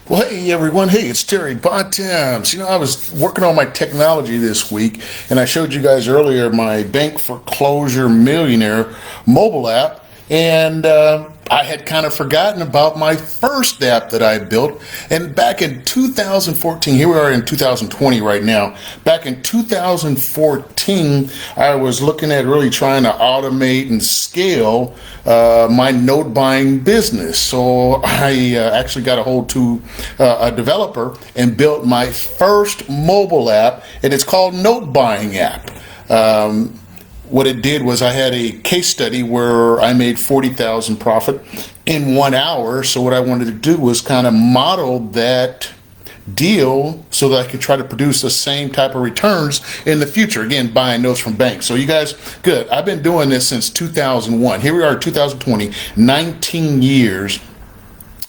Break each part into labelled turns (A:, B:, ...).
A: Well, hey everyone. Hey, it's Terry Bontemps. I was working on my technology this week, and I showed you guys earlier my Bank Foreclosure Millionaire mobile app, and I had kind of forgotten about my first app that I built. And back in 2014, here we are in 2020 right now. Back in 2014, I was looking at really trying to automate and scale my note buying business. So I actually got a hold to a developer and built my first mobile app, and it's called Note Buying App. What it did was I had a case study where I made $40,000 profit in 1 hour. So what I wanted to do was kind of model that deal so that I could try to produce the same type of returns in the future. Again, buying notes from banks. So you guys, good. I've been doing this since 2001. Here we are, 2020, 19 years.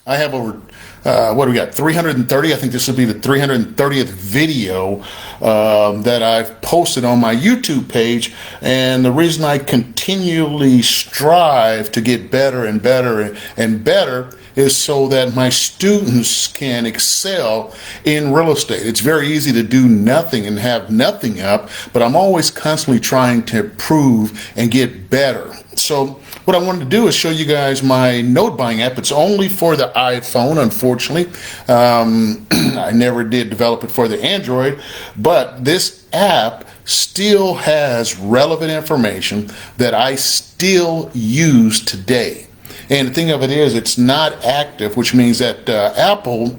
A: I have over, what do we got, 330? I think this will be the 330th video that I've posted on my YouTube page. And the reason I continually strive to get better and better and better is so that my students can excel in real estate. It's very easy to do nothing and have nothing up, but I'm always constantly trying to improve and get better. So what I wanted to do is show you guys my note buying app. It's only for the iPhone, unfortunately. I never did develop it for the Android, but this app still has relevant information that I still use today. And the thing of it is, it's not active, which means that Apple,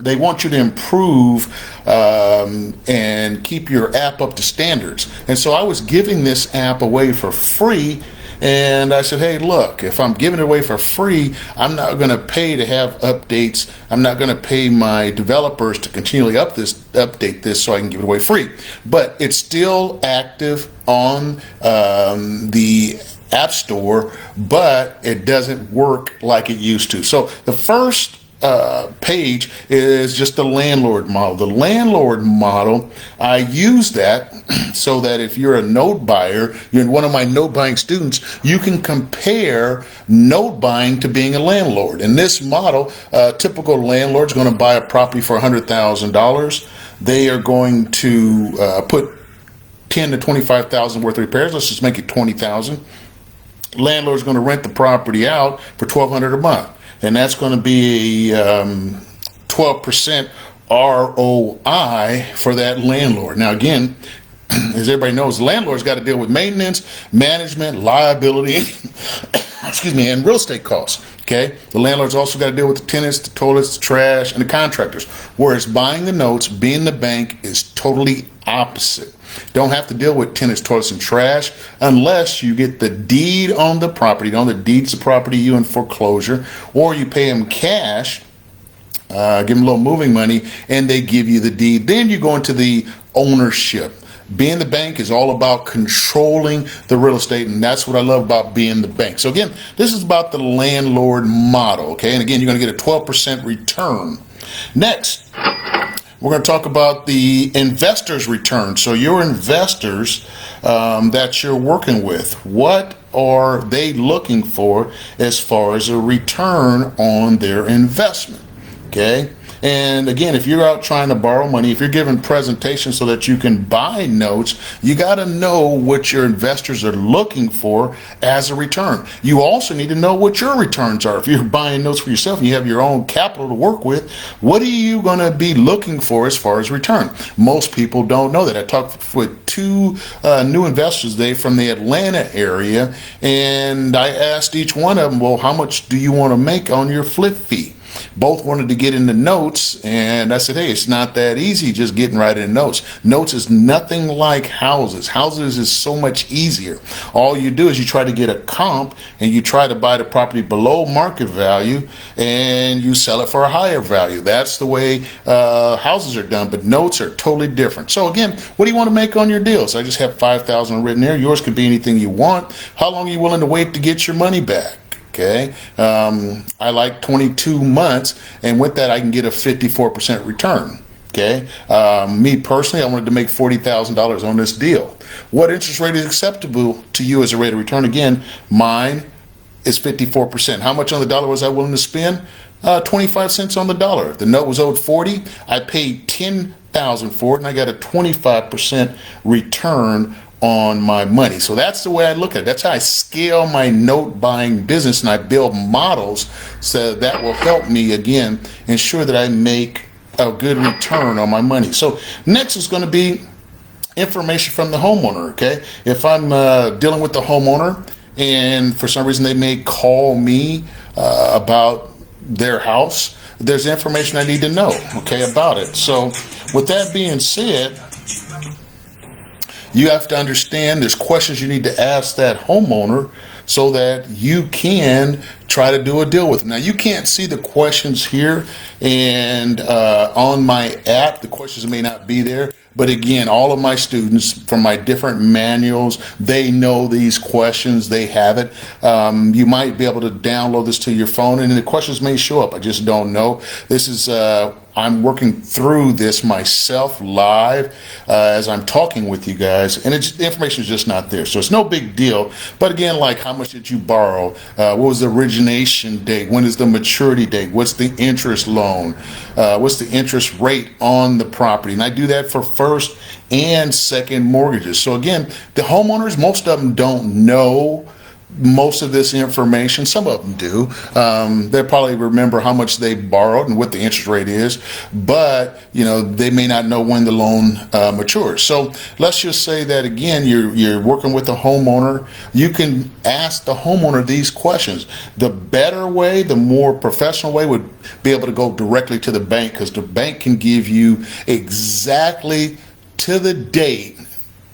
A: they want you to improve and keep your app up to standards. And so I was giving this app away for free. And I said, hey, look, if I'm giving it away for free, I'm not going to pay to have updates. I'm not going to pay my developers to continually update this so I can give it away free. But it's still active on the App Store, but it doesn't work like it used to. So the first page is just the landlord model. The landlord model, I use that so that if you're a note buyer, you're one of my note buying students, you can compare note buying to being a landlord. In this model, a typical landlord's going to buy a property for $100,000. They are going to put $10,000 to $25,000 worth of repairs. Let's just make it $20,000. Landlord's going to rent the property out for $1,200 a month. And that's going to be a 12% ROI for that landlord. Now, again, as everybody knows, the landlord's got to deal with maintenance, management, liability, excuse me, and real estate costs. Okay, the landlord's also got to deal with the tenants, the toilets, the trash, and the contractors. Whereas buying the notes, being the bank, is totally opposite. Don't have to deal with tenants, toilets, and trash unless you get the deed on the property. The deed's the property you in foreclosure, or you pay them cash, give them a little moving money, and they give you the deed. Then you go into the ownership. Being the bank is all about controlling the real estate, and that's what I love about being the bank. So again, this is about the landlord model, okay? And again, you're going to get a 12% return. Next, we're going to talk about the investor's return. So your investors that you're working with, what are they looking for as far as a return on their investment, okay? And again, if you're out trying to borrow money, if you're giving presentations so that you can buy notes, you got to know what your investors are looking for as a return. You also need to know what your returns are. If you're buying notes for yourself and you have your own capital to work with, what are you going to be looking for as far as return? Most people don't know that. I talked with two new investors today from the Atlanta area, and I asked each one of them, well, how much do you want to make on your flip fee? Both wanted to get into notes, and I said, hey, it's not that easy just getting right into notes. Notes is nothing like houses. Houses is so much easier. All you do is you try to get a comp, and you try to buy the property below market value, and you sell it for a higher value. That's the way houses are done, but notes are totally different. So again, what do you want to make on your deals? I just have $5,000 written there. Yours could be anything you want. How long are you willing to wait to get your money back? Okay, I like 22 months, and with that I can get a 54% return. Okay, me personally, I wanted to make $40,000 on this deal. What interest rate is acceptable to you as a rate of return? Again, mine is 54%. How much on the dollar was I willing to spend? 25 cents on the dollar. If the note was owed 40, I paid 10,000 for it, and I got a 25% return on my money. So that's the way I look at it. That's how I scale my note buying business, and I build models so that will help me, again, ensure that I make a good return on my money. So next is going to be information from the homeowner. Okay, if I'm dealing with the homeowner and for some reason they may call me about their house, there's information I need to know, okay, about it. So with that being said, you have to understand there's questions you need to ask that homeowner so that you can try to do a deal with them. Now, you can't see the questions here, and on my app, the questions may not be there. But again, all of my students from my different manuals, they know these questions, they have it. You might be able to download this to your phone, and the questions may show up. I just don't know. This is, I'm working through this myself live as I'm talking with you guys, and the information is just not there. So it's no big deal. But again, like how much did you borrow? What was the origination date? When is the maturity date? What's the interest loan? What's the interest rate on the property? And I do that for first and second mortgages. So again, the homeowners, most of them don't know most of this information. Some of them do. They probably remember how much they borrowed and what the interest rate is, but you know, they may not know when the loan matures. So let's just say that again, you're working with a homeowner. You can ask the homeowner these questions. The better way, the more professional way, would be able to go directly to the bank, because the bank can give you exactly to the date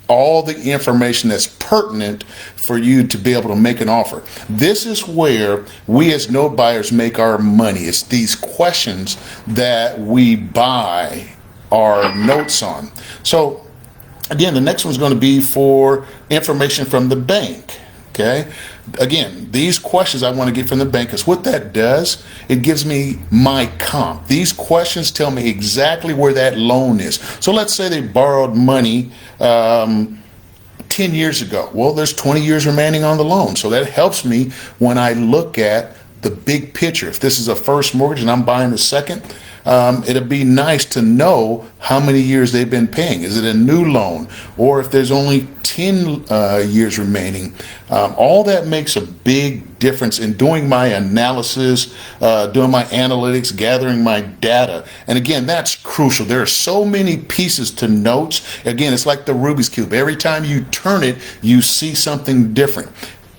A: all the information that's pertinent for you to be able to make an offer. This is where we as note buyers make our money. It's these questions that we buy our notes on. So again, the next one's going to be for information from the bank. Okay. Again, these questions I want to get from the bank, is what that does, it gives me my comp. These questions tell me exactly where that loan is. So let's say they borrowed money 10 years ago. Well, there's 20 years remaining on the loan. So that helps me when I look at the big picture. If this is a first mortgage and I'm buying the second, it'd be nice to know how many years they've been paying. Is it a new loan? Or if there's only 10 years remaining. All that makes a big difference in doing my analysis, doing my analytics, gathering my data. And again, that's crucial. There are so many pieces to notes. Again, it's like the Rubik's Cube. Every time you turn it, you see something different.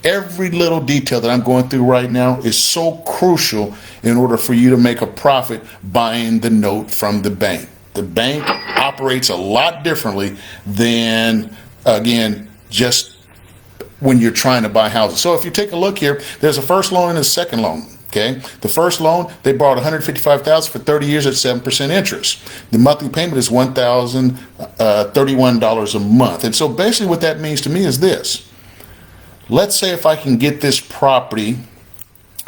A: Every little detail that I'm going through right now is so crucial in order for you to make a profit buying the note from the bank. The bank operates a lot differently than, again, just when you're trying to buy houses. So if you take a look here, there's a first loan and a second loan. Okay, the first loan, they borrowed $155,000 for 30 years at 7% interest. The monthly payment is $1,031 a month. And so basically what that means to me is this. Let's say if I can get this property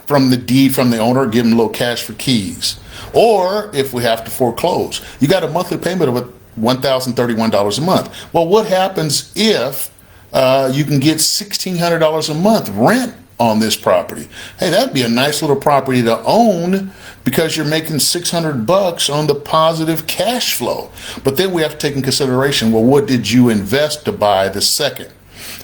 A: from the deed from the owner, give them a little cash for keys. Or if we have to foreclose, you got a monthly payment of $1,031 a month. Well, what happens if you can get $1,600 a month rent on this property? Hey, that'd be a nice little property to own, because you're making $600 on the positive cash flow. But then we have to take in consideration, well, what did you invest to buy the second?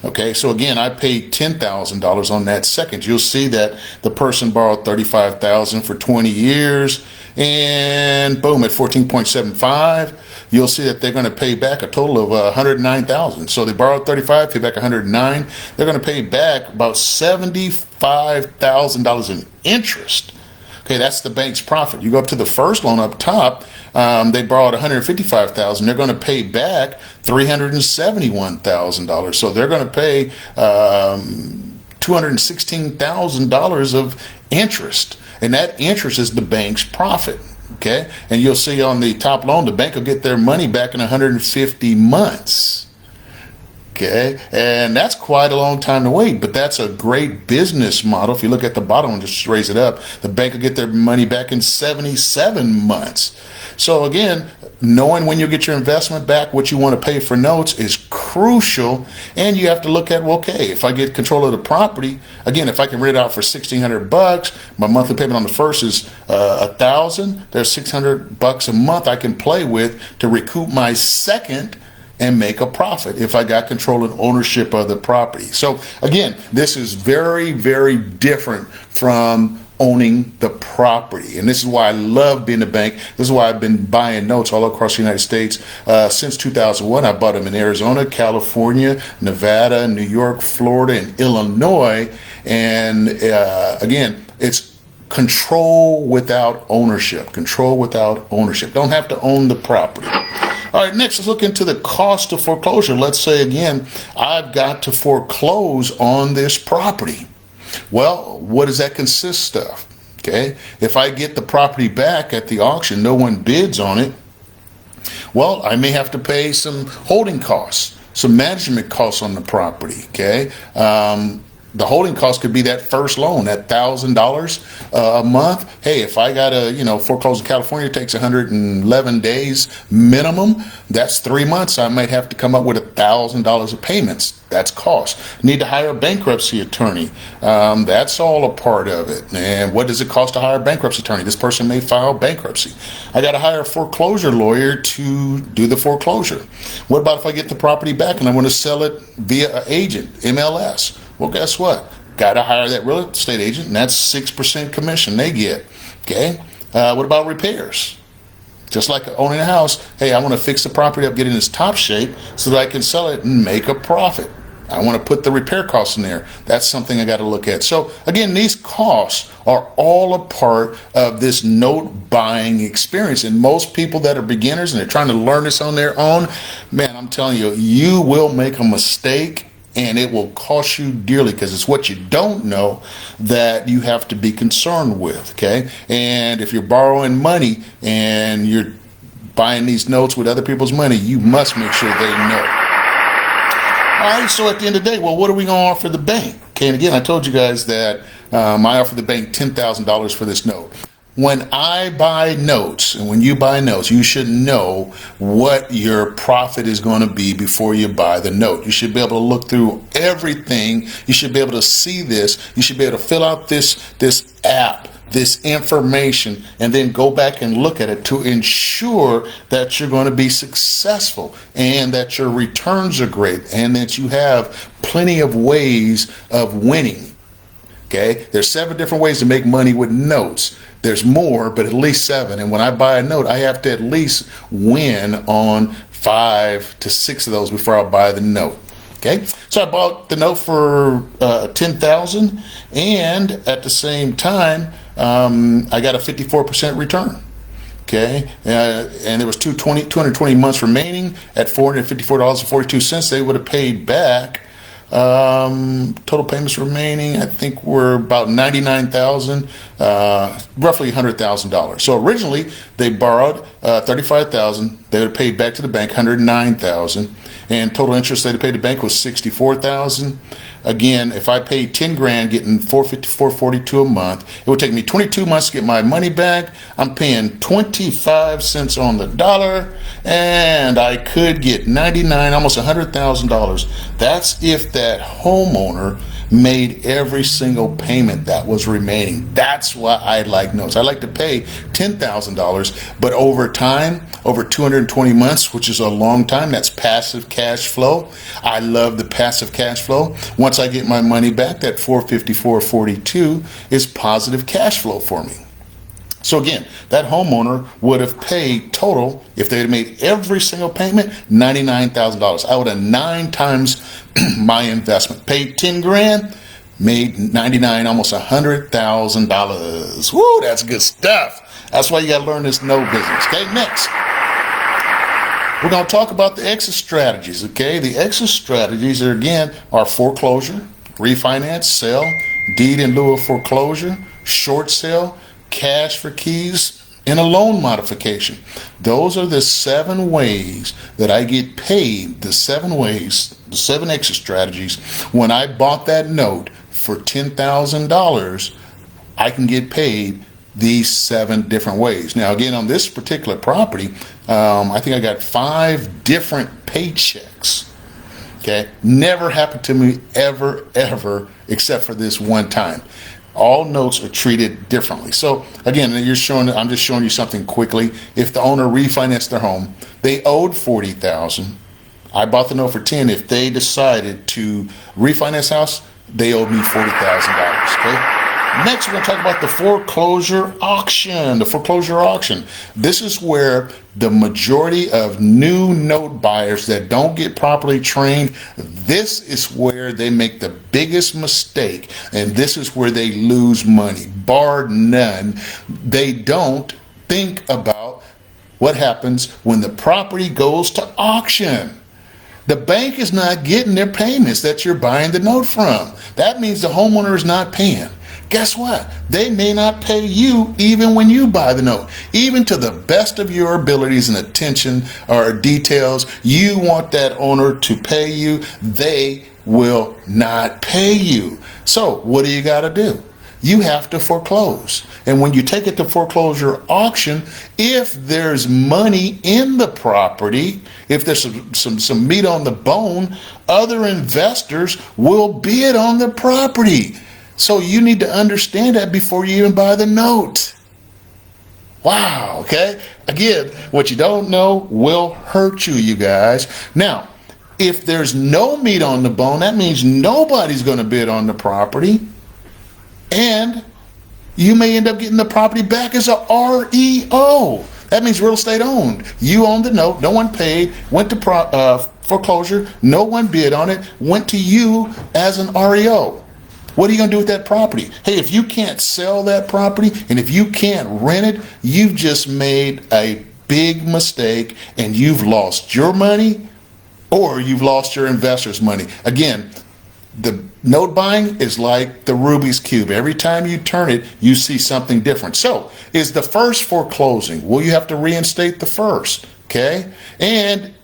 A: Okay, so again, I paid $10,000 on that second. You'll see that the person borrowed $35,000 for 20 years, and boom, at 14.75, you'll see that they're going to pay back a total of $109,000. So they borrowed $35, pay back $109. They're going to pay back about $75,000 in interest. Okay, that's the bank's profit. You go up to the first loan up top, they borrowed $155,000. They're going to pay back $371,000. So they're going to pay $216,000 of interest, and that interest is the bank's profit. Okay, and you'll see on the top loan, the bank will get their money back in 150 months. Okay, and that's quite a long time to wait, but that's a great business model. If you look at the bottom and just raise it up, the bank will get their money back in 77 months. So again, knowing when you get your investment back, what you want to pay for notes is crucial. And you have to look at, well, okay, if I get control of the property, again, if I can rent it out for $1,600, my monthly payment on the first is $1,000. There's $600 a month I can play with to recoup my second and make a profit if I got control and ownership of the property. So again, this is very, very different from owning the property. And this is why I love being a bank. This is why I've been buying notes all across the United States since 2001. I bought them in Arizona, California, Nevada, New York, Florida, and Illinois. And again, it's control without ownership. Control without ownership. Don't have to own the property. All right, next let's look into the cost of foreclosure. Let's say again, I've got to foreclose on this property. Well, what does that consist of? Okay, if I get the property back at the auction, no one bids on it, well, I may have to pay some holding costs, some management costs on the property. Okay, the holding cost could be that first loan, that $1,000 a month. Hey, if I got to, foreclose in California, it takes 111 days minimum. That's 3 months. I might have to come up with $1,000 of payments. That's cost. Need to hire a bankruptcy attorney. That's all a part of it. And what does it cost to hire a bankruptcy attorney? This person may file bankruptcy. I got to hire a foreclosure lawyer to do the foreclosure. What about if I get the property back and I want to sell it via an agent, MLS? Well, guess what? Got to hire that real estate agent, and that's 6% commission they get. Okay. What about repairs? Just like owning a house, hey, I want to fix the property up, get it in its top shape so that I can sell it and make a profit. I want to put the repair costs in there. That's something I got to look at. So again, these costs are all a part of this note buying experience. And most people that are beginners and they're trying to learn this on their own, man, I'm telling you, you will make a mistake. And it will cost you dearly because it's what you don't know that you have to be concerned with, okay? And if you're borrowing money and you're buying these notes with other people's money, you must make sure they know. All right, so at the end of the day, well, what are we going to offer the bank? Okay, and again, I told you guys that I offer the bank $10,000 for this note. When I buy notes, and when you buy notes, you should know what your profit is going to be before you buy the note. You should be able to look through everything. You should be able to see this. You should be able to fill out this app, this information, and then go back and look at it to ensure that you're going to be successful and that your returns are great and that you have plenty of ways of winning. Okay, there's 7 different ways to make money with notes. There's more, but at least 7. And when I buy a note, I have to at least win on 5 to 6 of those before I buy the note. Okay, so I bought the note for $10,000, and at the same time, I got a 54% return. Okay, and there was 220 months remaining at $454.42. They would have paid back. Total payments remaining, I think, were about $99,000, roughly $100,000. So originally they borrowed $35,000. They would have paid back to the bank $109,000, and total interest they had paid the bank was $64,000. Again, if I paid 10 grand, getting $454.42 a month, it would take me 22 months to get my money back. I'm paying 25 cents on the dollar, and I could get 99, almost $100,000. That's if that homeowner made every single payment that was remaining. That's why I like notes. I like to pay $10,000, but over time, over 220 months, which is a long time, that's passive cash flow. I love the passive cash flow. Once I get my money back, that $454.42 is positive cash flow for me. So again, that homeowner would have paid total, if they had made every single payment, $99,000. I would have 9 times my investment. Paid 10 grand, made 99, almost $100,000. Woo, that's good stuff. That's why you got to learn this note business. Okay, next. We're going to talk about the exit strategies, okay? The exit strategies are, again, are foreclosure, refinance, sale, deed in lieu of foreclosure, short sale, cash for keys, and a loan modification. Those are the 7 ways that I get paid, the 7 ways, the 7 exit strategies. When I bought that note for $10,000, I can get paid these 7 different ways. Now, again, on this particular property, I think I got 5 different paychecks. Okay, never happened to me ever, except for this one time. All notes are treated differently. So again, I'm just showing you something quickly. If the owner refinanced their home, they owed $40,000. I bought the note for $10,000. If they decided to refinance house, they owed me $40,000. Okay. Next, we're going to talk about the foreclosure auction. The foreclosure auction. This is where the majority of new note buyers that don't get properly trained, this is where they make the biggest mistake, and this is where they lose money, bar none. They don't think about what happens when the property goes to auction. The bank is not getting their payments that you're buying the note from. That means the homeowner is not paying. Guess what? They may not pay you even when you buy the note. Even to the best of your abilities and attention or details, you want that owner to pay you. They will not pay you. So what do you got to do? You have to foreclose. And when you take it to foreclosure auction, if there's money in the property, if there's some meat on the bone, other investors will bid on the property. So you need to understand that before you even buy the note. Wow, okay? Again, what you don't know will hurt you, you guys. Now, if there's no meat on the bone, that means nobody's going to bid on the property. And you may end up getting the property back as a REO. That means real estate owned. You owned the note, no one paid, went to foreclosure, no one bid on it, went to you as an REO. What are you going to do with that property? Hey, if you can't sell that property and if you can't rent it, you've just made a big mistake and you've lost your money or you've lost your investors' money. Again, the note buying is like the Rubik's Cube. Every time you turn it, you see something different. So, is the first foreclosing? Well, you have to reinstate the first, okay? And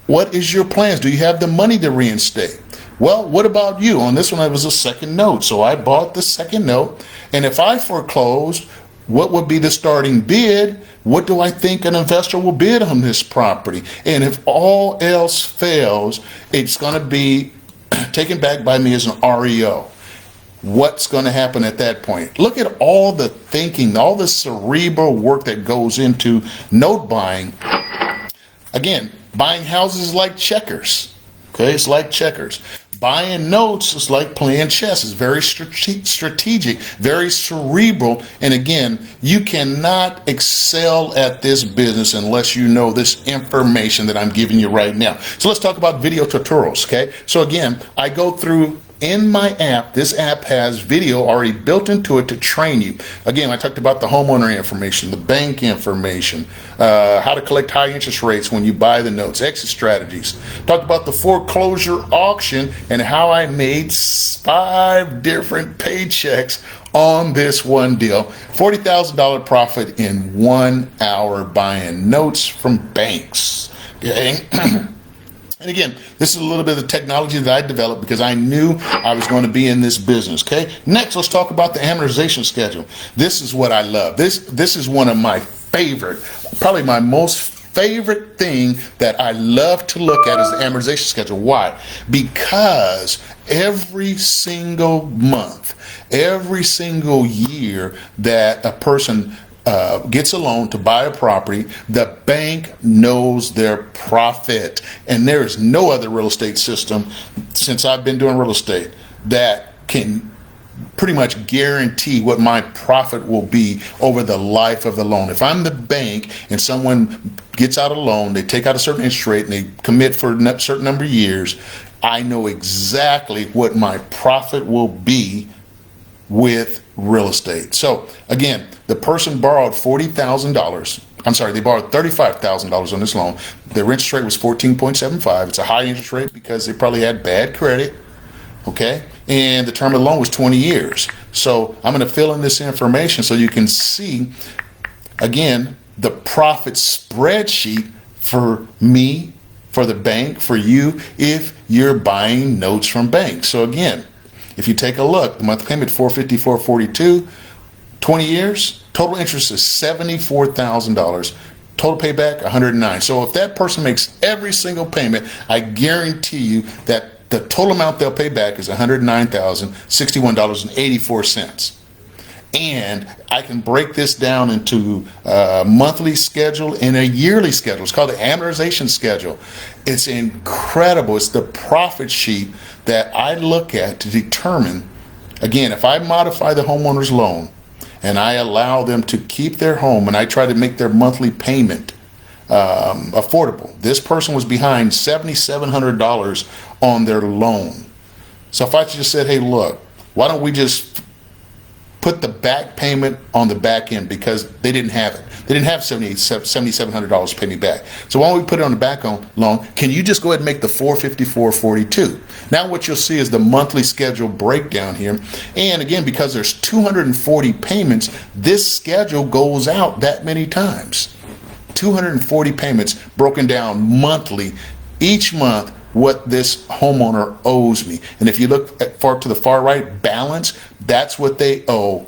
A: what is your plans? Do you have the money to reinstate? Well, what about you? On this one, I was a second note. So I bought the second note. And if I foreclose, what would be the starting bid? What do I think an investor will bid on this property? And if all else fails, it's going to be taken back by me as an REO. What's going to happen at that point? Look at all the thinking, all the cerebral work that goes into note buying. Again, buying houses is like checkers. Okay, it's like checkers. Buying notes is like playing chess. It's very strategic, very cerebral. And again, you cannot excel at this business unless you know this information that I'm giving you right now. So let's talk about video tutorials, okay? So again, I go through in my app. This app has video already built into it to train you. Again, I talked about the homeowner information, the bank information, how to collect high interest rates when you buy the notes, exit strategies. Talked about the foreclosure auction and how I made 5 different paychecks on this one deal. $40,000 profit in 1 hour buying notes from banks. Okay. And again, this is a little bit of the technology that I developed because I knew I was going to be in this business, okay? Next, let's talk about the amortization schedule. This is what I love. This is one of my favorite, probably my most favorite thing that I love to look at is the amortization schedule. Why? Because every single month, every single year that a person gets a loan to buy a property, the bank knows their profit. And there is no other real estate system since I've been doing real estate that can pretty much guarantee what my profit will be over the life of the loan. If I'm the bank and someone gets out a loan, they take out a certain interest rate and they commit for a certain number of years, I know exactly what my profit will be with real estate. So again, the person borrowed $40,000. I'm sorry, they borrowed $35,000 on this loan. Their interest rate was 14.75. It's a high interest rate because they probably had bad credit. Okay, and the term of the loan was 20 years. So I'm going to fill in this information so you can see again, the profit spreadsheet for me, for the bank, for you, if you're buying notes from banks. So again, if you take a look, the monthly payment $454.42, 20 years, total interest is $74,000. Total payback $109. So if that person makes every single payment, I guarantee you that the total amount they'll pay back is $109,061.84. And I can break this down into a monthly schedule and a yearly schedule. It's called the amortization schedule. It's incredible. It's the profit sheet that I look at to determine, again, if I modify the homeowner's loan and I allow them to keep their home and I try to make their monthly payment affordable. This person was behind $7,700 on their loan. So if I just said, hey, look, why don't we just put the back payment on the back end, because they didn't have it. They didn't have $7,700 to pay me back. So why don't we put it on the back loan? Can you just go ahead and make the $454.42? Now what you'll see is the monthly schedule breakdown here. And again, because there's 240 payments, this schedule goes out that many times. 240 payments broken down monthly, each month, what this homeowner owes me. And if you look to the far right, balance, that's what they owe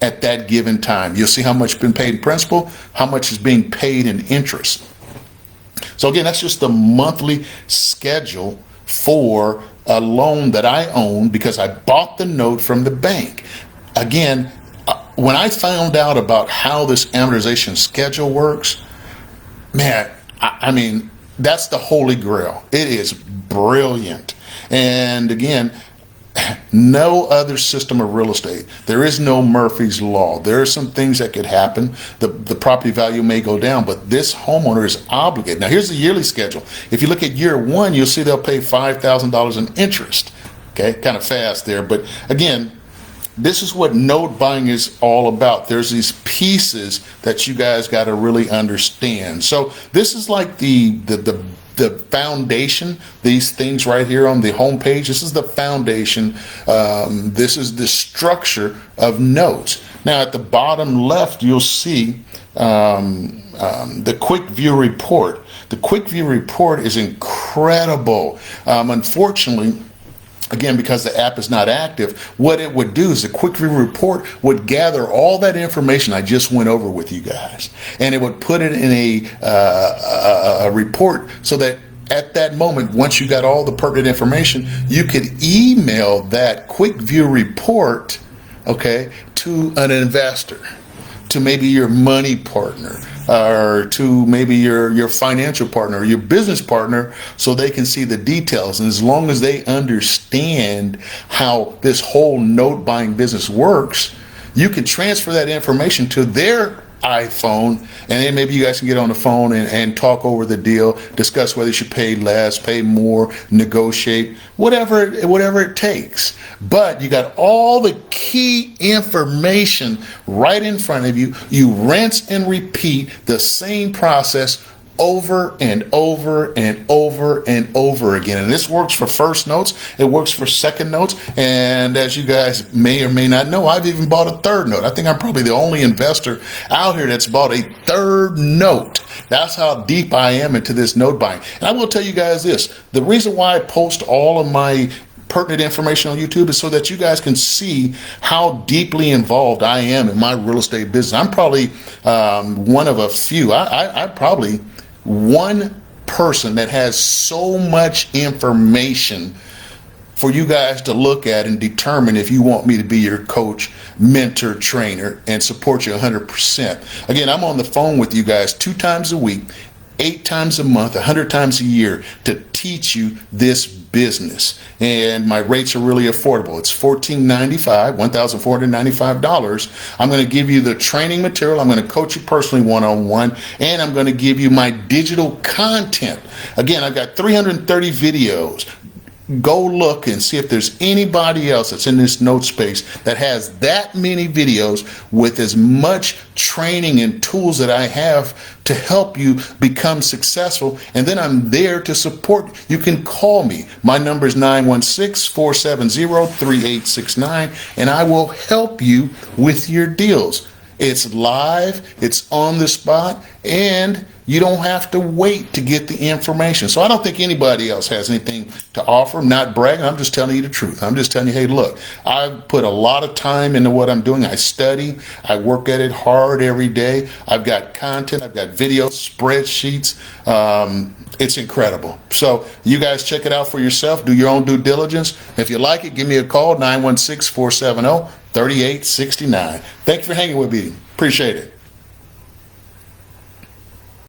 A: at that given time. You'll see how much has been paid in principal, how much is being paid in interest. So again, that's just the monthly schedule for a loan that I own because I bought the note from the bank. Again, when I found out about how this amortization schedule works, man, I mean, that's the holy grail. It is brilliant. And again, no other system of real estate. There is no Murphy's Law. There are some things that could happen. The property value may go down, but this homeowner is obligated. Now, here's the yearly schedule. If you look at year one, you'll see they'll pay $5,000 in interest. Okay, kind of fast there. But again, this is what note buying is all about. There's these pieces that you guys got to really understand. So this is like the foundation, these things right here on the home page. This is the foundation. This is the structure of notes. Now at the bottom left, you'll see the quick view report. The quick view report is incredible. Unfortunately, again, because the app is not active, what it would do is the quick view report would gather all that information I just went over with you guys, and it would put it in a report so that at that moment, once you got all the pertinent information, you could email that quick view report, okay, to an investor, to maybe your money partner, or to maybe your financial partner or your business partner, so they can see the details. And as long as they understand how this whole note buying business works, you can transfer that information to their iPhone, and then maybe you guys can get on the phone and talk over the deal, discuss whether you should pay less, pay more, negotiate, whatever it takes. But you got all the key information right in front of you. You rinse and repeat the same process over and over and over and over again. And this works for first notes, it works for second notes, and as you guys may or may not know, I've even bought a third note. I think I'm probably the only investor out here that's bought a third note. That's how deep I am into this note buying. And I will tell you guys this, the reason why I post all of my pertinent information on YouTube is so that you guys can see how deeply involved I am in my real estate business. I'm probably one of a few. I probably one person that has so much information for you guys to look at and determine if you want me to be your coach, mentor, trainer, and support you 100%. Again, I'm on the phone with you guys 2 times a week, 8 times a month, 100 times a year to teach you this business. And my rates are really affordable. It's $1,495, $1,495. I'm going to give you the training material. I'm going to coach you personally one-on-one, and I'm going to give you my digital content. Again, I've got 330 videos. Go look and see if there's anybody else that's in this note space that has that many videos with as much training and tools that I have to help you become successful. And then I'm there to support. You can call me. My number is 916-470-3869, and I will help you with your deals. It's live, it's on the spot, and you don't have to wait to get the information. So I don't think anybody else has anything to offer. I'm not bragging, I'm just telling you the truth. I'm just telling you, hey, look, I put a lot of time into what I'm doing. I study, I work at it hard every day. I've got content, I've got videos, spreadsheets. It's incredible. So you guys check it out for yourself. Do your own due diligence. If you like it, give me a call, 916-470-3869. Thank you for hanging with me. Appreciate it.